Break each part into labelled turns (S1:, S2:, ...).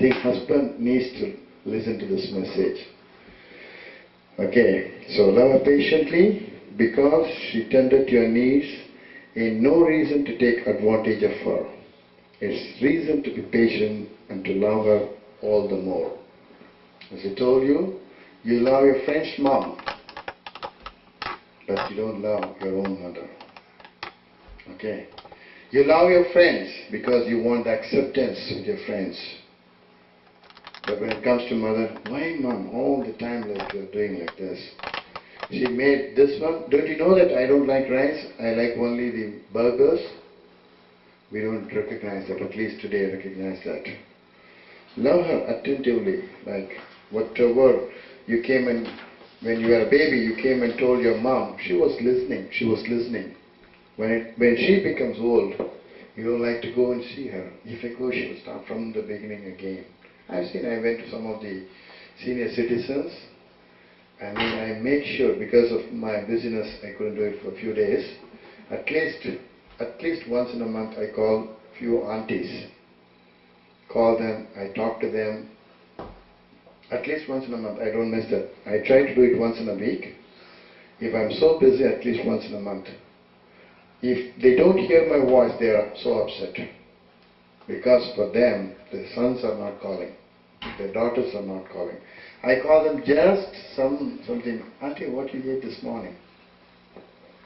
S1: think husband needs to listen to this message. Okay, so love her patiently because she tended to your needs, ain't no reason to take advantage of her. It's reason to be patient and to love her all the more. As I told you, you love your friend's mom, but you don't love your own mother. Okay? You love your friends because you want the acceptance with your friends. But when it comes to mother, why mom all the time like you're doing like this? She made this one. Don't you know that I don't like rice? I like only the burgers. We don't recognize that. At least today I recognize that. Love her attentively. Like whatever you came and when you were a baby, you came and told your mom. She was listening. She was listening. When she becomes old, you don't like to go and see her. If I go, she will start from the beginning again. I went to some of the senior citizens. I mean, I make sure because of my business, I couldn't do it for a few days. At least once in a month, I call few aunties. Call them, I talk to them. At least once in a month, I don't miss that. I try to do it once in a week. If I'm so busy, at least once in a month. If they don't hear my voice, they are so upset. Because for them, the sons are not calling. Their daughters are not calling. I call them just something, Auntie, what you ate this morning?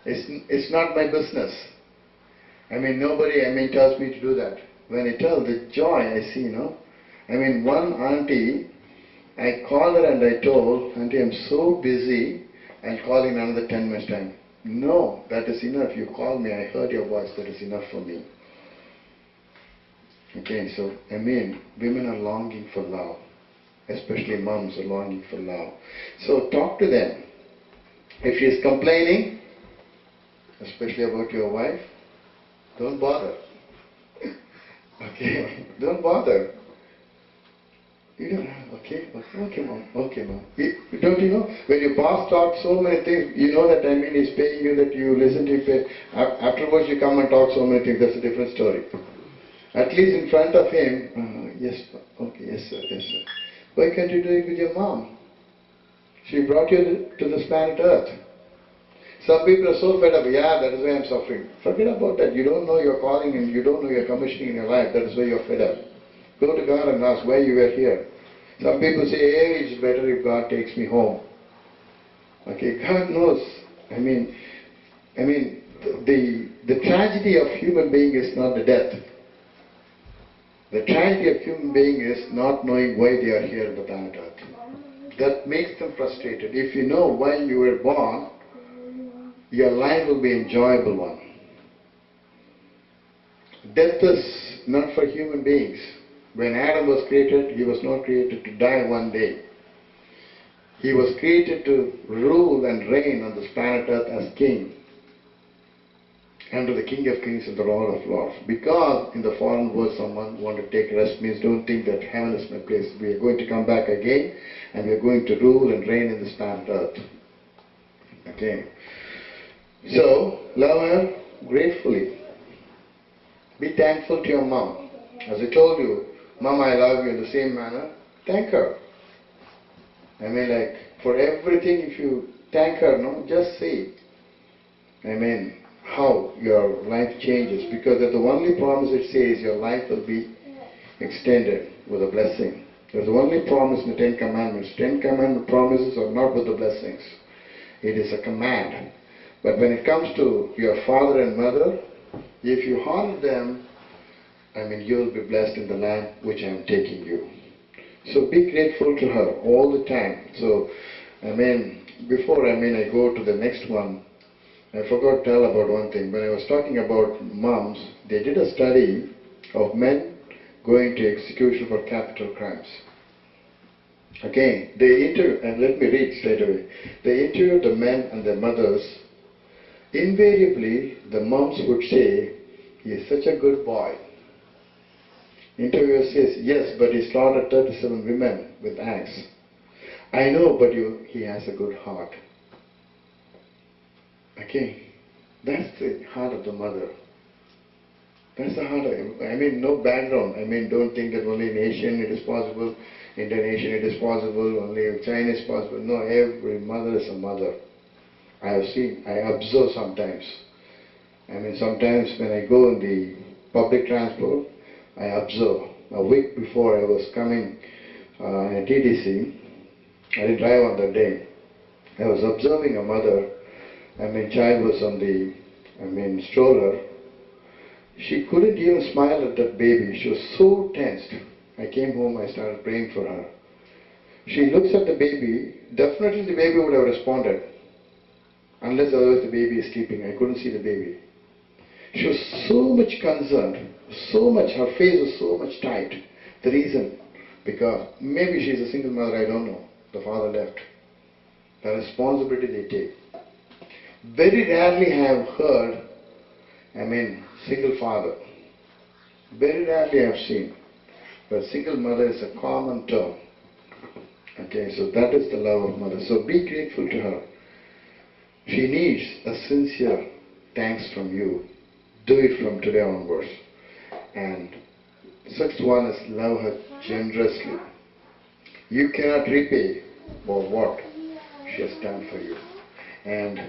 S1: It's not my business. I mean, nobody, tells me to do that. When I tell the joy I see, one auntie, I called her and I told, Auntie, I'm so busy, I'll call in another 10 minutes time. No, that is enough. You called me, I heard your voice, that is enough for me. Okay, so, women are longing for love. Especially moms are longing for love. So talk to them. If she is complaining, especially about your wife, don't bother. Okay, don't bother. You don't have, okay, mom. Don't you know, when your boss talks so many things, you know that he's paying you that you listen to him. Afterwards you come and talk so many things, that's a different story. At least in front of him, yes, okay, yes sir. Why can't you do it with your mom? She brought you to this planet Earth. Some people are so fed up, yeah, that is why I'm suffering. Forget about that. You don't know your calling and you don't know your commissioning in your life. That is why you're fed up. Go to God and ask why you were here. Some people say, hey, it's better if God takes me home. Okay, God knows. The tragedy of human being is not the death. The tragedy of human being is not knowing why they are here on the planet Earth. That makes them frustrated. If you know why you were born, your life will be an enjoyable one. Death is not for human beings. When Adam was created, he was not created to die one day. He was created to rule and reign on this planet Earth as king. Under the King of Kings and the Lord of Lords. Because in the foreign world someone wanted to take rest means don't think that heaven is my place. We are going to come back again and we are going to rule and reign in this planet Earth. Okay. So, love her gratefully. Be thankful to your mom. As I told you, Mom, I love you in the same manner. Thank her. For everything, if you thank her, just say, how your life changes. Because that's the only promise it says your life will be extended with a blessing. That's the only promise in the Ten Commandments. Ten Commandment promises are not with the blessings. It is a command. But when it comes to your father and mother, if you honor them, you will be blessed in the land which I am taking you. So be grateful to her all the time. So, before I go to the next one, I forgot to tell about one thing. When I was talking about moms, they did a study of men going to execution for capital crimes. Okay, and let me read straight away. They interviewed the men and their mothers. Invariably, the moms would say, he is such a good boy. Interviewer says, yes, but he slaughtered 37 women with axe. I know, but he has a good heart. Okay, that's the heart of the mother. That's the heart of it. I mean, no background. I mean, don't think that only in Asian it is possible, Indonesian it is possible, only in China is possible. No, every mother is a mother. I have seen, I observe sometimes. I mean, sometimes when I go in the public transport, I observe. A week before I was coming in a TTC, I didn't drive on that day. I was observing a mother. I mean, child was on the, stroller. She couldn't even smile at that baby. She was so tensed. I came home, I started praying for her. She looks at the baby. Definitely the baby would have responded. Unless otherwise the baby is sleeping. I couldn't see the baby. She was so much concerned, so much, her face was so much tight. The reason, because maybe she's a single mother, I don't know. The father left. The responsibility they take. Very rarely I have heard, single father. Very rarely I have seen. But single mother is a common term. Okay, so that is the love of mother. So be grateful to her. She needs a sincere thanks from you. Do it from today onwards. And sixth one is love her generously. You cannot repay for what she has done for you. And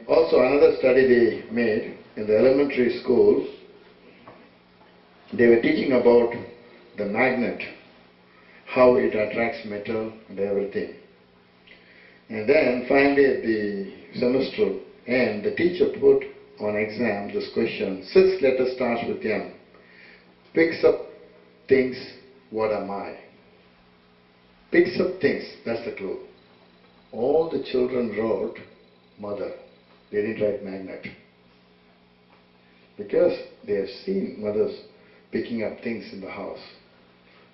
S1: also another study they made in the elementary school, they were teaching about the magnet, how it attracts metal and everything. And then finally at the semester end, the teacher put on exam this question, 6 letters starts with M. Picks up things, what am I? Picks up things, that's the clue. All the children wrote mother. They didn't write magnet. Because they have seen mothers picking up things in the house.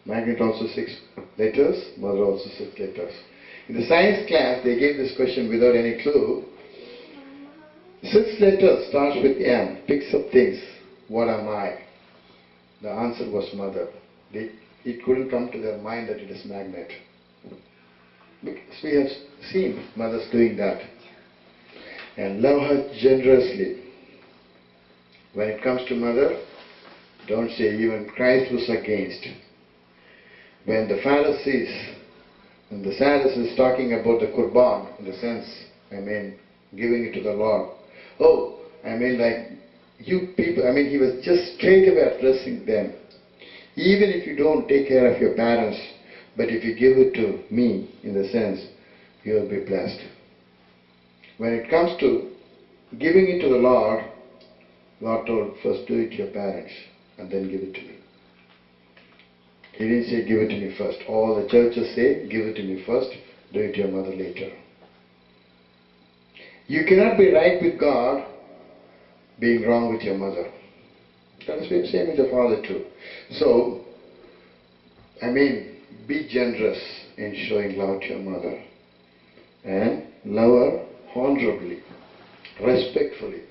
S1: Magnet also 6 letters, mother also 6 letters. In the science class, they gave this question without any clue. 6 letters starts with M, picks up things. What am I? The answer was mother. It couldn't come to their mind that it is magnet. Because we have seen mothers doing that. And love her generously. When it comes to mother, don't say even Christ was against. When the Pharisees and the Sadducees is talking about the Qurban, in the sense, giving it to the Lord. Oh, you people, he was just straight away addressing them. Even if you don't take care of your parents, but if you give it to me, in the sense, you will be blessed. When it comes to giving it to the Lord, Lord told, first do it to your parents, and then give it to me. He didn't say, give it to me first. All the churches say, give it to me first, do it to your mother later. You cannot be right with God being wrong with your mother. That is the same with the father too. So, be generous in showing love to your mother. And love her honorably, respectfully.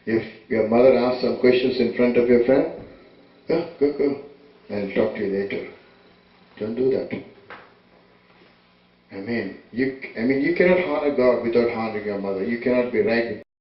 S1: If your mother asks some questions in front of your friend, go. I'll talk to you later. Don't do that. You cannot honor God without honoring your mother. You cannot be right with